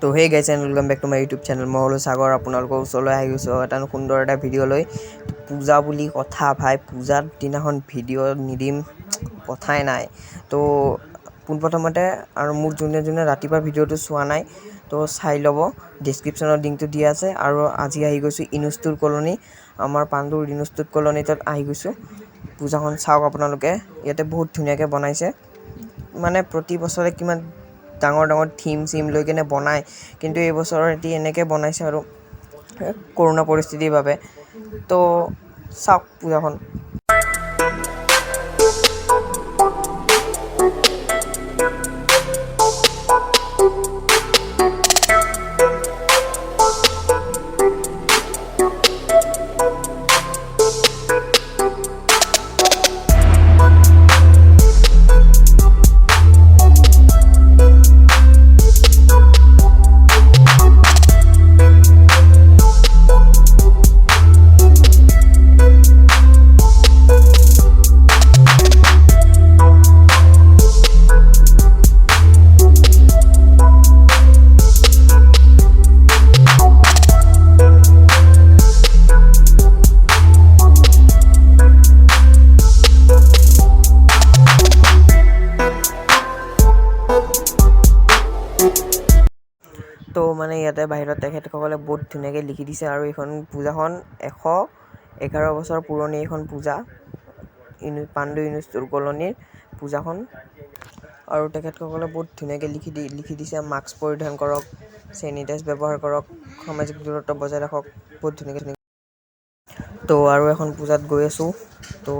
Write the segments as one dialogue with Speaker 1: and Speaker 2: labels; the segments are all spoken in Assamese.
Speaker 1: তো hey guys and welcome back to my YouTube channel. মই হ'লোঁ সাগৰ, আপোনালোকৰ ওচৰলৈ আহি গৈছোঁ এটা সুন্দৰ এটা ভিডিঅ' লৈ। পূজা বুলি কথা ভাই, পূজাৰ দিনাখন ভিডিঅ' নিদিম কথাই নাই। তো পোনপ্ৰথমতে আৰু মোক যোনে যোনে ৰাতিপুৱা ভিডিঅ'টো চোৱা নাই তো চাই ল'ব, ডিছক্ৰিপশ্যনত লিংকটো দিয়া আছে। আৰু আজি আহি গৈছোঁ ইনুষ্টুৰ কলনী, আমাৰ পাণ্ডুৰ ইনুষ্টুৰ কলনীত আহি গৈছোঁ। পূজাখন চাওক আপোনালোকে, ইয়াতে বহুত ধুনীয়াকৈ বনাইছে। মানে প্ৰতি বছৰে কিমান ডাঙৰ ডাঙৰ থিম চিম লৈ কিনে বনায়, কিন্তু এইবছৰ এটি এনেকৈ বনাইছে আৰু কৰোণা পৰিস্থিতিৰ বাবে। তো চাওক পূজাখন। তো মানে ইয়াতে বাহিৰত তেখেতসকলে বহুত ধুনীয়াকৈ লিখি দিছে, আৰু এইখন পূজাখন 111 বছৰ পুৰণি এইখন পূজা, পাণ্ডু ইনুষ্টুৰ কলনীৰ পূজাখন। আৰু তেখেতসকলে বহুত ধুনীয়াকৈ লিখি দিছে, মাস্ক পৰিধান কৰক, চেনিটাইজ ব্যৱহাৰ কৰক, সামাজিক দূৰত্ব বজাই ৰাখক, বহুত ধুনীয়াকৈ। তো আৰু এখন পূজাত গৈ আছোঁ। তো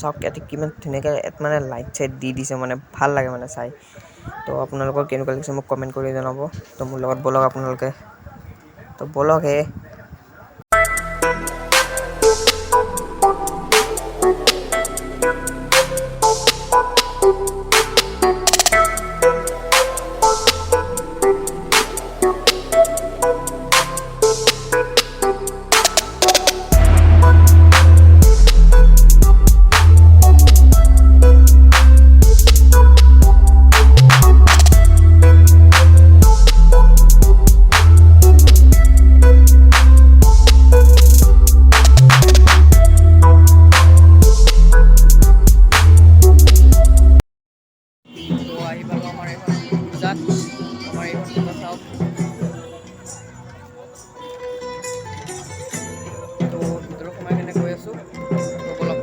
Speaker 1: চাওক ইয়াতে কিমান ধুনীয়াকৈ মানে লাইট চাইট দি দিছে, মানে ভাল লাগে মানে চাই। তো আপোনালোকৰ কেনেকুৱা লাগিছে মোক কমেণ্ট কৰি জনাব। তো মোৰ লগত ব'লক আপোনালোকে, তো ব'লক হে। আহি পালোঁ আমাৰ এইখন পূজাত, আমাৰ এইখন পূজা চাওক। তো ভিতৰত সোমাই কেনে গৈ আছোঁ, তো বলক।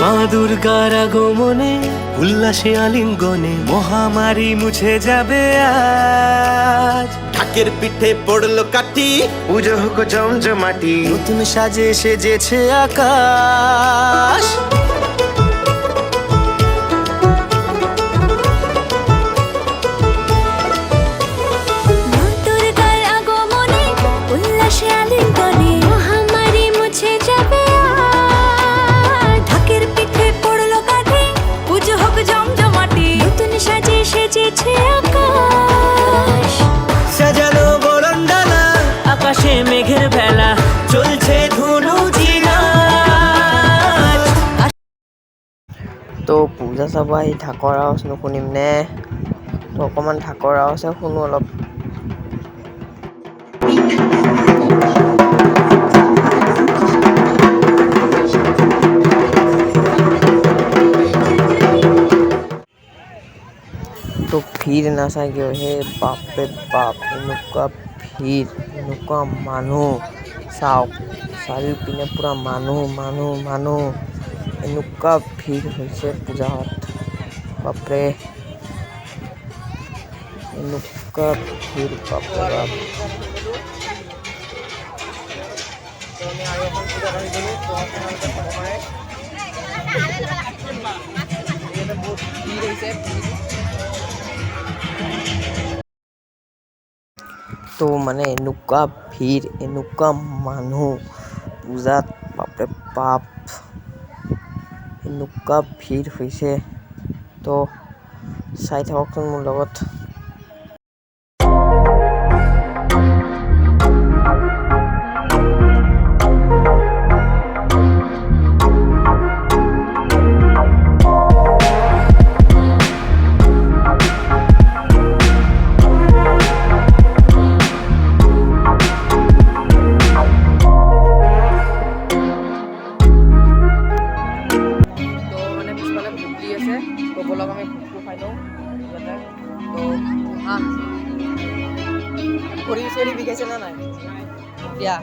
Speaker 2: মা দুর্গার আগমনে উল্লাসে আলিঙ্গনে মহামারী মুছে যাবে আজ। ঢাকের পিঠে পড়লো কাঠি, পুজো হোক জমজমাটি, নতুন সাজে সেজেছে আকাশ। সাজানো বরণডালা, আকাশে মেঘের ভেলা, চলছে ধনু জিনাত।
Speaker 1: তো পূজা চাব আহি ঢাকৰ আৱাজ নুশুনিম নে? তো অকণমান ঢাকৰ আৱাজহে শুনো অলপ। তো ভিৰ নাচাই কিয় হে? বাপৰে বাপ, এনেকুৱা ভিৰ, এনেকুৱা মানুহ চাওক, চাৰিওপিনে পূৰা মানুহ মানুহ মানুহ, এনেকুৱা ভিৰ হৈছে পূজাত, বাপৰে এনেকুৱা ভিৰ, বাপৰে বাপ। তো মানে এনেকুৱা ভিৰ, এনেকুৱা মানুহ পূজাত, বাপৰে বাপ, এনেকুৱা ভিৰ হৈছে। তো চাই থাককচোন মোৰ লগত। ভৰি চৰি বিষাইছে না নাই দিয়া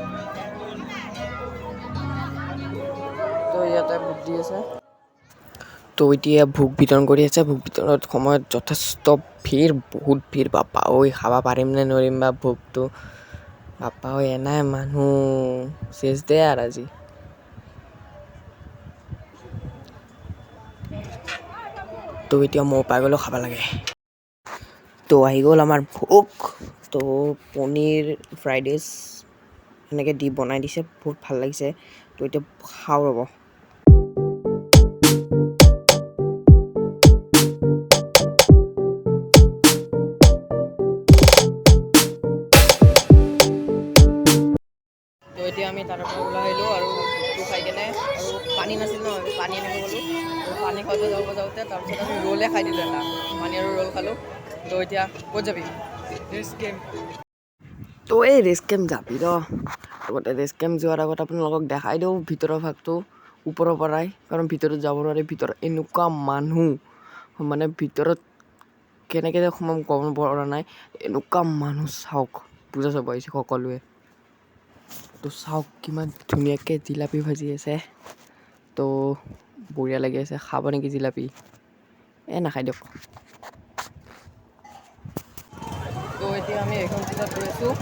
Speaker 1: তো ইয়াতে ভোগ দি আছে তো এতিয়া ভোগ বিতৰণ কৰি আছে ভোগ বিতৰণৰ সময়ত যথেষ্ট ভিৰ বহুত ভিৰ বাপা ঐ খাব পাৰিম নে নোৱাৰিম বা ভোগটো বাপা ঐ এনাই মানুহ চেচ দে আৰু আজি তো এতিয়া মই পাই গ'লেও খাব লাগে তো আহি গ'ল আমাৰ ভোগ তো পনীৰ ফ্ৰাইড ৰাইচ এনেকৈ দি বনাই দিছে বহুত ভাল লাগিছে তো এতিয়া খাওঁ ৰ'ব তো এতিয়া আমি তাৰ পৰা ওলাই আহিলোঁ আৰু ভোগটো খাই কেনে আৰু পানী নাছিল ন পানী এনেকৈ গ'লোঁ পানী খাওঁতে যাওঁতে তাৰপিছত আমি ৰ'লে খাই দিলোঁ এটা পানী আৰু ৰ'ল খালোঁ তো এতিয়া ক'ত যাবি ৰেচ কেম্প তো এই ৰেচ কেম্প যাবি ৰ আগতে ৰেচ কেম্প যোৱাৰ আগত আপোনালোকক দেখাই দিওঁ ভিতৰৰ ভাগটো ওপৰৰ পৰাই কাৰণ ভিতৰত যাব নোৱাৰে ভিতৰত এনেকুৱা মানুহ মানে ভিতৰত কেনেকৈ সোমাম গম পৰা নাই এনেকুৱা মানুহ চাওক পূজা চাব আহিছে সকলোৱে তো চাওক কিমান ধুনীয়াকৈ জিলাপি ভাজি আছে তো বঢ়িয়া লাগি আছে খাব নেকি জিলাপি নাখাই দিয়ক তো এতিয়া আমি এইখন পূজাত গৈ আছোঁ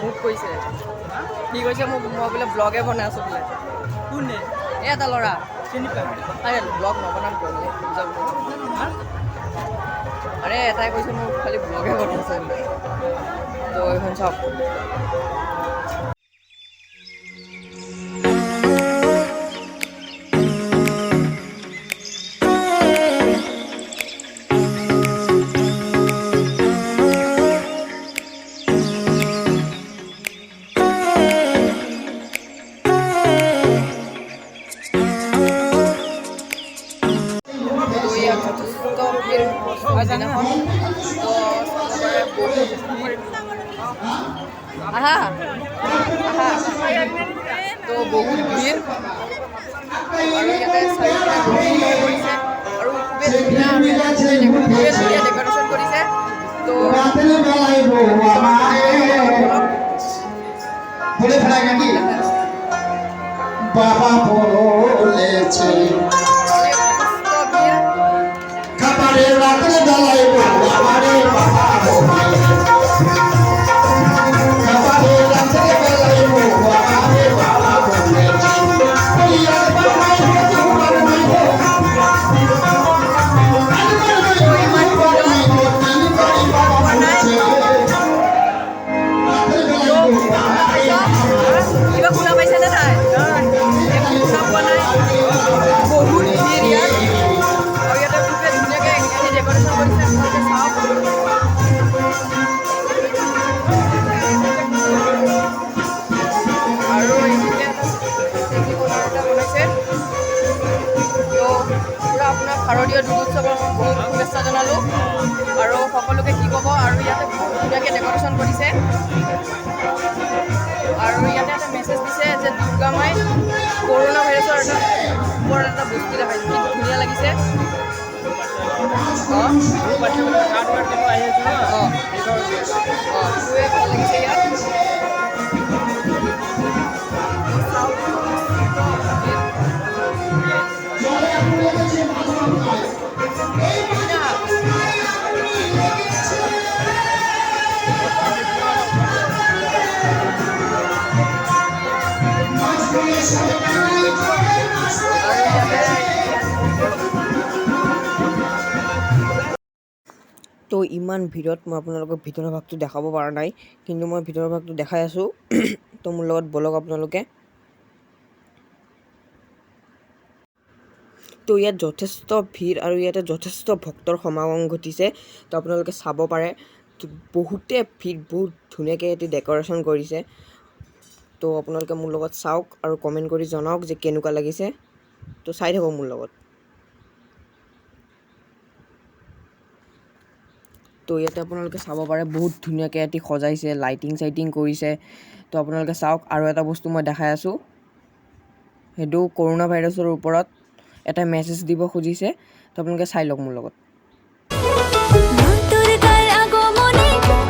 Speaker 1: মোক কৈছে কি কৈছে মোক মই বোলে ব্লগে বনাই আছোঁ বোলে কোনে এটা ল'ৰা চিনি পায় ব্লগ নবনাম কৰিলে আৰে এটাই কৈছে মোক খালি ব্লগে বনাই আছে বোলে তো এইখন চাওক আহা আহা তো বহুত ভিৰ আৰু ইয়াতে চাৰিওফালে ৰঙীন হৈ পৰিছে আৰু খুবেই ধুনীয়া ডেকৰেশ্যন কৰিছে তো
Speaker 3: বাবা বলেছে খাবারের রাতের বেলায় আমারে বাবা খাবারের রাতের বেলায় আমারে বাবা বলেছে
Speaker 1: কিবা শুনা পাইছে নে নাই শুনা পোৱা নাই বহুত ভিৰ ইয়াত আৰু ইয়াতে খুবেই ধুনীয়াকৈ এনে ডেকৰেশ্যন কৰিছে আপোনালোকে চাওক আৰু এইখিনিতে এটা বনাইছে তো পূৰা আপোনাৰ শাৰদীয় দুৰ্গোৎসৱৰ শুভেচ্ছা জনালোঁ আৰু সকলোকে কি ক'ব আৰু ইয়াতে বহুত ধুনীয়াকৈ ডেকৰেশ্যন কৰিছে আৰু ইয়াতে এটা মেছেজ দিছে যে দুৰ্গা মাই কৰোণা ভাইৰাছৰ ওপৰত এটা বস্তু দেখাইছে কিন্তু ধুনীয়া লাগিছে খুবেই ভাল লাগিছে ইয়াত তো ইমান ভিৰত মই আপোনালোকক ভিতৰৰ ভাগটো দেখাব পৰা নাই কিন্তু মই ভিতৰৰ ভাগটো দেখাই আছোঁ তো মোৰ লগত বলক আপোনালোকে তো ইয়াত যথেষ্ট ভিৰ আৰু ইয়াতে যথেষ্ট ভক্তৰ সমাগম ঘটিছে তো আপোনালোকে চাব পাৰে বহুতে ভিৰ বহুত ধুনীয়াকৈ ইয়াতে ডেকৰেশ্যন কৰিছে তো আপোনালোকে মোৰ লগত চাওক আৰু কমেণ্ট কৰি জনাওক যে কেনেকুৱা লাগিছে তো চাই থাকক মোৰ লগত তো ইয়াতে আপোনালোকে চাব পাৰে বহুত ধুনীয়াকৈ এটি সজাইছে, লাইটিং চাইটিং কৰিছে। তো আপোনালোকে চাওক। আৰু এটা বস্তু মই দেখাই আছোঁ, সেইটো কৰোণা ভাইৰাছৰ ওপৰত এটা মেছেজ দিব খুজিছে। তো আপোনালোকে চাই লওক মোৰ লগত।
Speaker 4: মা দুর্গার আগমনে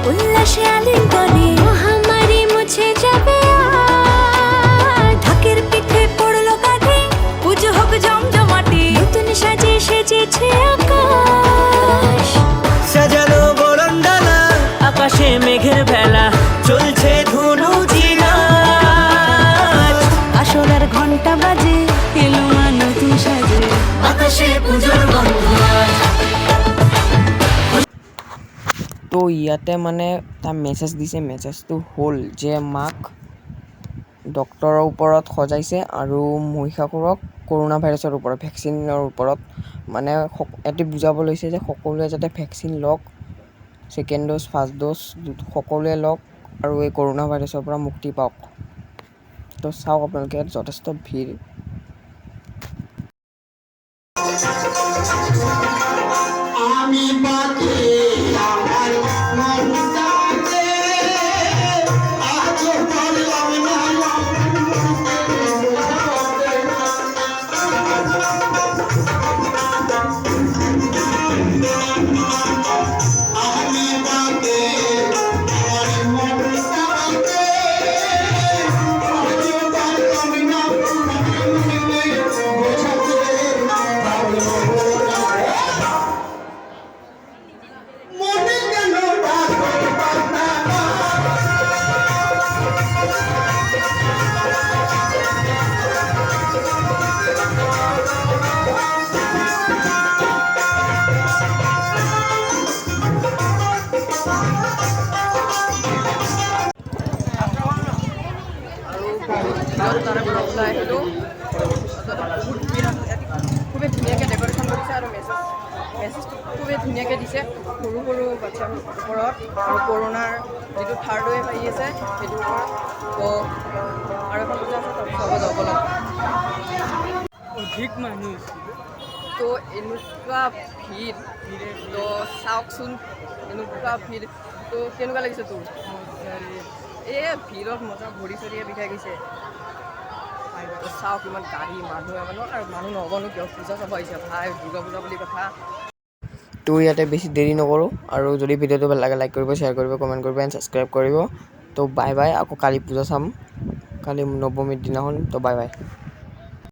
Speaker 4: উল্লাসে আলিঙ্গনে মহামারী মুছে যাবে আর। ঢাকের পিঠে পড়লো কাঁধে, পুজো হোক জমজমাটি, নতুন সাজে সেজেছে আকাশ।
Speaker 2: সাজানো বরণডালা, আকাশে মেঘের ভেলা, চলছে ধুনু নাচ।
Speaker 4: আসলার ঘন্টা বাজে, এলো মা নতুন সাজে, বাতাসে পুজোর গন্ধ আজ।
Speaker 1: তো ইয়াতে মানে এটা মেছেজ দিছে। মেছেজটো হ'ল যে মাক ডক্টৰৰ ওপৰত সজাইছে আৰু মহিষাসুৰক কৰোণা ভাইৰাছৰ ওপৰত, ভেকচিনৰ ওপৰত মানে এটি বুজাব লৈছে যে সকলোৱে যাতে ভেকচিন লওক, ছেকেণ্ড ড'জ ফাৰ্ষ্ট ড'জ সকলোৱে লওক আৰু এই কৰোণা ভাইৰাছৰ পৰা মুক্তি পাওক। তো চাওক আপোনালোকে, যথেষ্ট ভিৰ।
Speaker 3: আমি বাকে আমার মনটাকে আজ পারলাম না আমি বাকে আমার মনটাকে আজ পারলাম না বোঝাতে পারলো না। মনে কেন ডাকো বাবা?
Speaker 1: আৰু তাৰে পৰা ওলাই আহিলোঁ। বহুত ভিৰ, খুবেই ধুনীয়াকৈ ডেক'ৰেশ্যন কৰিছে আৰু মেছেজটো খুবেই ধুনীয়াকৈ দিছে সৰু সৰু বাচ্ছাৰ ওপৰত আৰু কৰোণাৰ যিটো থাৰ্ড ৱেভ আহি আছে সেইটোৰ ওপৰত। তো আৰু এখন পূজা আছে, তাৰপিছত হ'ব যাব লাগে। অধিক মানুহ, তো এনেকুৱা ভিৰ, তো চাওকচোন এনেকুৱা ভিৰ। তো কেনেকুৱা লাগিছে তোৰ? এই ভিৰত মজা ভৰি চৰিয়ে বিষাই গৈছে। চাওক ইমান গাড়ী, মানুহ আৰু মানুহ নহ'বনো কিয়, পূজা চাব আহিছে ভাই, দুৰ্গা পূজা বুলি কথা। তো ইয়াতে বেছি দেৰি নকৰোঁ, আৰু যদি ভিডিঅ'টো ভাল লাগে লাইক কৰিব, শ্বেয়াৰ কৰিব, কমেণ্ট কৰিব এণ্ড ছাবস্ক্ৰাইব কৰিব। তো বাই বাই। আকৌ কালি পূজা চাম, কালি নৱমীৰ দিনাখন। তো বাই বাই।